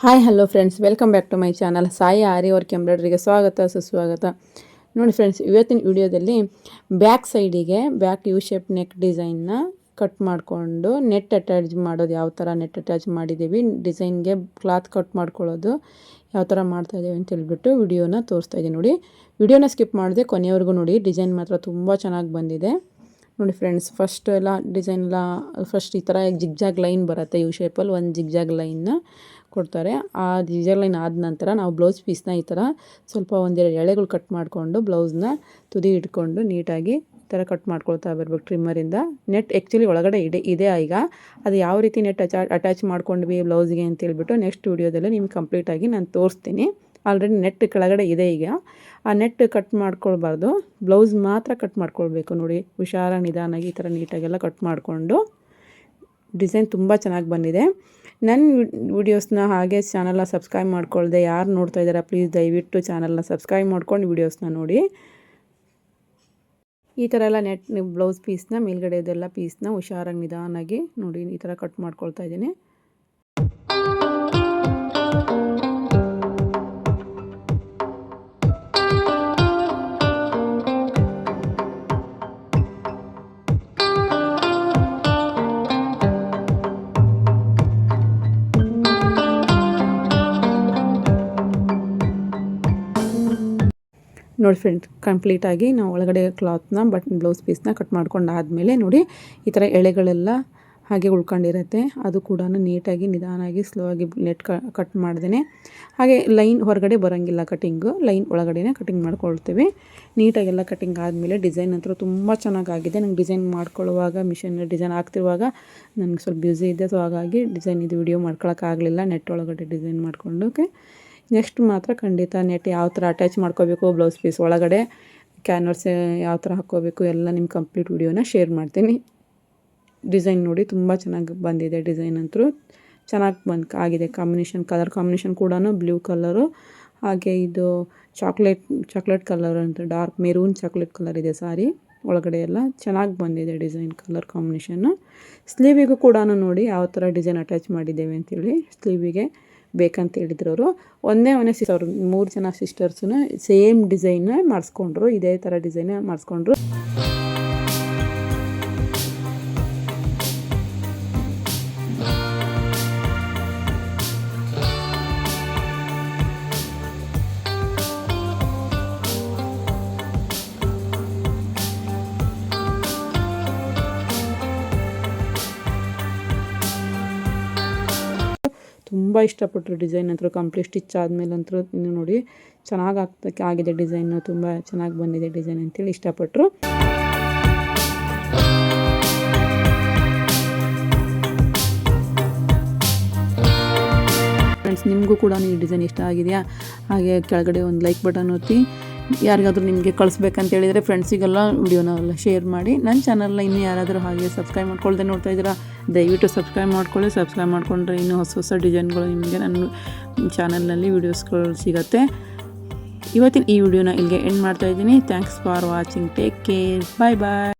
Hi hello friends, welcome back to my channel Sai aari work ಎಂಬ್ರಾಯ್ಡ್ರಿಗೆ ಸ್ವಾಗತ ಸುಸ್ವಾಗತ. ನೋಡಿ ಫ್ರೆಂಡ್ಸ್, ಇವತ್ತಿನ ವಿಡಿಯೋದಲ್ಲಿ ಬ್ಯಾಕ್ ಸೈಡಿಗೆ ಬ್ಯಾಕ್ ಯು ಶೇಪ್ ನೆಕ್ ಡಿಸೈನ್ನ ಕಟ್ ಮಾಡಿಕೊಂಡು ನೆಟ್ ಅಟ್ಯಾಚ್ ಮಾಡೋದು ಯಾವ ಥರ ನೆಟ್ ಅಟ್ಯಾಚ್ ಮಾಡಿದ್ದೀವಿ, ಡಿಸೈನ್ಗೆ ಕ್ಲಾತ್ ಕಟ್ ಮಾಡ್ಕೊಳ್ಳೋದು ಯಾವ ಥರ ಮಾಡ್ತಾಯಿದ್ದೀವಿ ಅಂತ ಹೇಳ್ಬಿಟ್ಟು ವಿಡಿಯೋನ ತೋರಿಸ್ತಾ ಇದ್ದೀನಿ. ನೋಡಿ, ವಿಡಿಯೋನ ಸ್ಕಿಪ್ ಮಾಡಿದೆ ಕೊನೆಯವರೆಗೂ ನೋಡಿ. ಡಿಸೈನ್ ಮಾತ್ರ ತುಂಬ ಚೆನ್ನಾಗಿ ಬಂದಿದೆ. ನೋಡಿ ಫ್ರೆಂಡ್ಸ್, ಫಸ್ಟ್ ಈ ಥರ ಜಿಗ್ಜಾಗ್ ಲೈನ್ ಬರುತ್ತೆ. ಯು ಶೇಪಲ್ಲಿ ಒಂದು ಜಿಗ್ಜಾಗ್ ಲೈನ್ನ ಕೊಡ್ತಾರೆ. ಆ ಜಿಗ್ಜಾಗ್ ಲೈನ್ ಆದ ನಂತರ ನಾವು ಬ್ಲೌಸ್ ಪೀಸ್ನ ಈ ಥರ ಸ್ವಲ್ಪ ಒಂದೆರಡು ಎಳೆಗಳು ಕಟ್ ಮಾಡಿಕೊಂಡು ಬ್ಲೌಸ್ನ ತುದಿ ಇಟ್ಕೊಂಡು ನೀಟಾಗಿ ಈ ಥರ ಕಟ್ ಮಾಡ್ಕೊಳ್ತಾ ಬರಬೇಕು ಟ್ರಿಮ್ಮರಿಂದ. ನೆಟ್ ಆ್ಯಕ್ಚುಲಿ ಒಳಗಡೆ ಇದೆ. ಈಗ ಅದು ಯಾವ ರೀತಿ ನೆಟ್ ಅಟ್ಯಾಚ್ ಮಾಡ್ಕೊಂಡ್ವಿ ಬ್ಲೌಸ್ಗೆ ಅಂತೇಳ್ಬಿಟ್ಟು ನೆಕ್ಸ್ಟ್ ವಿಡಿಯೋದಲ್ಲಿ ನಿಮ್ಗೆ ಕಂಪ್ಲೀಟಾಗಿ ನಾನು ತೋರಿಸ್ತೀನಿ. ಆಲ್ರೆಡಿ ನೆಟ್ ಕೆಳಗಡೆ ಇದೆ. ಈಗ ಆ ನೆಟ್ ಕಟ್ ಮಾಡ್ಕೊಳ್ಬಾರ್ದು, ಬ್ಲೌಸ್ ಮಾತ್ರ ಕಟ್ ಮಾಡ್ಕೊಳ್ಬೇಕು. ನೋಡಿ, ಹುಷಾರಾಗಿ ನಿಧಾನಾಗಿ ಈ ಥರ ನೀಟಾಗೆಲ್ಲ ಕಟ್ ಮಾಡಿಕೊಂಡು ಡಿಸೈನ್ ತುಂಬ ಚೆನ್ನಾಗಿ ಬಂದಿದೆ. ನನ್ನ ವೀಡಿಯೋಸ್ನ ಹಾಗೆ ಚಾನಲ್ನ ಸಬ್ಸ್ಕ್ರೈಬ್ ಮಾಡ್ಕೊಳ್ದೆ ಯಾರು ನೋಡ್ತಾ ಇದ್ದಾರೆ ಪ್ಲೀಸ್ ದಯವಿಟ್ಟು ಚಾನಲ್ನ ಸಬ್ಸ್ಕ್ರೈಬ್ ಮಾಡ್ಕೊಂಡು ವೀಡಿಯೋಸ್ನ ನೋಡಿ. ಈ ಥರ ಎಲ್ಲ ನೆಟ್ ಬ್ಲೌಸ್ ಪೀಸ್ನ ಮೇಲ್ಗಡೆ ಇದೆಲ್ಲ ಪೀಸ್ನ ಹುಷಾರಾಗಿ ನಿಧಾನಾಗಿ ನೋಡಿ ಈ ಥರ ಕಟ್ ಮಾಡ್ಕೊಳ್ತಾ ಇದ್ದೀನಿ. ನೋಡಿ ಫ್ರೆಂಡ್ಸ್, ಕಂಪ್ಲೀಟಾಗಿ ನಾವು ಒಳಗಡೆ ಕ್ಲಾತ್ನ ಬ್ಲೌಸ್ ಪೀಸ್ನ ಕಟ್ ಮಾಡ್ಕೊಂಡಾದಮೇಲೆ ನೋಡಿ ಈ ಥರ ಎಳೆಗಳೆಲ್ಲ ಹಾಗೆ ಉಳ್ಕೊಂಡಿರುತ್ತೆ. ಅದು ಕೂಡ ನೀಟಾಗಿ ನಿಧಾನಾಗಿ ಸ್ಲೋ ಆಗಿ ನೆಟ್ ಕಟ್ ಮಾಡ್ದೇ ಹಾಗೆ ಲೈನ್ ಹೊರಗಡೆ ಬರೋಂಗಿಲ್ಲ, ಕಟಿಂಗು ಲೈನ್ ಒಳಗಡೆ ಕಟಿಂಗ್ ಮಾಡ್ಕೊಳ್ತೀವಿ. ನೀಟಾಗೆಲ್ಲ ಕಟಿಂಗ್ ಆದಮೇಲೆ ಡಿಸೈನ್ ಅಂತೂ ತುಂಬ ಚೆನ್ನಾಗಾಗಿದೆ. ನಂಗೆ ಡಿಸೈನ್ ಮಾಡ್ಕೊಳ್ಳುವಾಗ ಮಿಷನ್ ಡಿಸೈನ್ ಆಗ್ತಿರುವಾಗ ನನಗೆ ಸ್ವಲ್ಪ ಬ್ಯುಸಿ ಇದೆ, ಸೊ ಹಾಗಾಗಿ ಡಿಸೈನ್ ಇದು ವಿಡಿಯೋ ಮಾಡ್ಕೊಳಕ್ಕಾಗಲಿಲ್ಲ. ನೆಟ್ ಒಳಗಡೆ ಡಿಸೈನ್ ಮಾಡ್ಕೊಂಡೋಕೆ ನೆಕ್ಸ್ಟ್ ಮಾತ್ರ ಖಂಡಿತ ನೆಟ್ ಯಾವ ಥರ ಅಟ್ಯಾಚ್ ಮಾಡ್ಕೋಬೇಕು, ಬ್ಲೌಸ್ ಪೀಸ್ ಒಳಗಡೆ ಕ್ಯಾನ್ವರ್ಸ್ ಯಾವ ಥರ ಹಾಕ್ಕೋಬೇಕು ಎಲ್ಲ ನಿಮ್ಮ ಕಂಪ್ಲೀಟ್ ವಿಡಿಯೋನ ಶೇರ್ ಮಾಡ್ತೀನಿ. ಡಿಸೈನ್ ನೋಡಿ ತುಂಬ ಚೆನ್ನಾಗಿ ಬಂದಿದೆ. ಡಿಸೈನ್ ಅಂತೂ ಚೆನ್ನಾಗಿ ಆಗಿದೆ. ಕಲರ್ ಕಾಂಬಿನೇಷನ್ ಕೂಡ ಬ್ಲೂ ಕಲರು, ಹಾಗೆ ಇದು ಚಾಕ್ಲೇಟ್ ಕಲರ್ ಅಂತ ಡಾರ್ಕ್ ಮೆರೂನ್ ಚಾಕ್ಲೇಟ್ ಕಲರ್ ಇದೆ ಸಾರಿ. ಒಳಗಡೆ ಎಲ್ಲ ಚೆನ್ನಾಗಿ ಬಂದಿದೆ ಡಿಸೈನ್ ಕಲರ್ ಕಾಂಬಿನೇಷನ್ನು. ಸ್ಲೀವಿಗೂ ಕೂಡ ನೋಡಿ ಯಾವ ಥರ ಡಿಸೈನ್ ಅಟ್ಯಾಚ್ ಮಾಡಿದ್ದೇವೆ ಅಂತೇಳಿ. ಸ್ಲೀವಿಗೆ ಬೇಕಂತ ಹೇಳಿದ್ರು ಅವರು. ಒಂದೇ ಸಿಸ್ಟರ್ 3 ಜನ ಸಿಸ್ಟರ್ಸನ್ನ ಸೇಮ್ ಡಿಸೈನ್ನ ಮಾಡಿಸ್ಕೊಂಡ್ರು, ಇದೇ ಥರ ಡಿಸೈನ್ ಮಾಡಿಸ್ಕೊಂಡ್ರು. ತುಂಬ ಇಷ್ಟಪಟ್ಟರು ಡಿಸೈನ್ ಅಂತೂ. ಕಂಪ್ಲೀಟ್ ಸ್ಟಿಚ್ ಆದಮೇಲೆ ಅಂತೂ ಇನ್ನು ನೋಡಿ ಚೆನ್ನಾಗಿ ಆಗಿದೆ. ಡಿಸೈನು ತುಂಬ ಚೆನ್ನಾಗಿ ಬಂದಿದೆ ಡಿಸೈನ್ ಅಂತೇಳಿ ಇಷ್ಟಪಟ್ಟರು. ಫ್ರೆಂಡ್ಸ್, ನಿಮಗೂ ಕೂಡ ಈ ಡಿಸೈನ್ ಇಷ್ಟ ಆಗಿದೆಯಾ? ಹಾಗೆ ಕೆಳಗಡೆ ಒಂದು ಲೈಕ್ ಬಟನ್ ಒತ್ತಿ. ಯಾರಿಗಾದರೂ ನಿಮಗೆ ಕಳಿಸ್ಬೇಕಂತ ಹೇಳಿದರೆ ಫ್ರೆಂಡ್ಸಿಗೆಲ್ಲ ವಿಡಿಯೋನೆಲ್ಲ ಶೇರ್ ಮಾಡಿ. ನನ್ನ ಚಾನಲ್ನ ಇನ್ನೂ ಯಾರಾದರೂ ಹಾಗೆ ಸಬ್ಸ್ಕ್ರೈಬ್ ಮಾಡ್ಕೊಳ್ದೆ ನೋಡ್ತಾ ಇದ್ದೀರಾ ದಯವಿಟ್ಟು ಸಬ್ಸ್ಕ್ರೈಬ್ ಮಾಡ್ಕೊಳ್ಳಿ. ಸಬ್ಸ್ಕ್ರೈಬ್ ಮಾಡಿಕೊಂಡ್ರೆ ಇನ್ನೂ ಹೊಸ ಡಿಸೈನ್ಗಳು ನಿಮಗೆ ನನ್ನ ಚಾನಲ್ನಲ್ಲಿ ವೀಡಿಯೋಸ್ಗಳು ಸಿಗುತ್ತೆ. ಇವತ್ತಿನ ಈ ವಿಡಿಯೋನ ಇಲ್ಲಿಗೆ ಎಂಡ್ ಮಾಡ್ತಾಯಿದ್ದೀನಿ. Thanks for watching. Take care. Bye bye.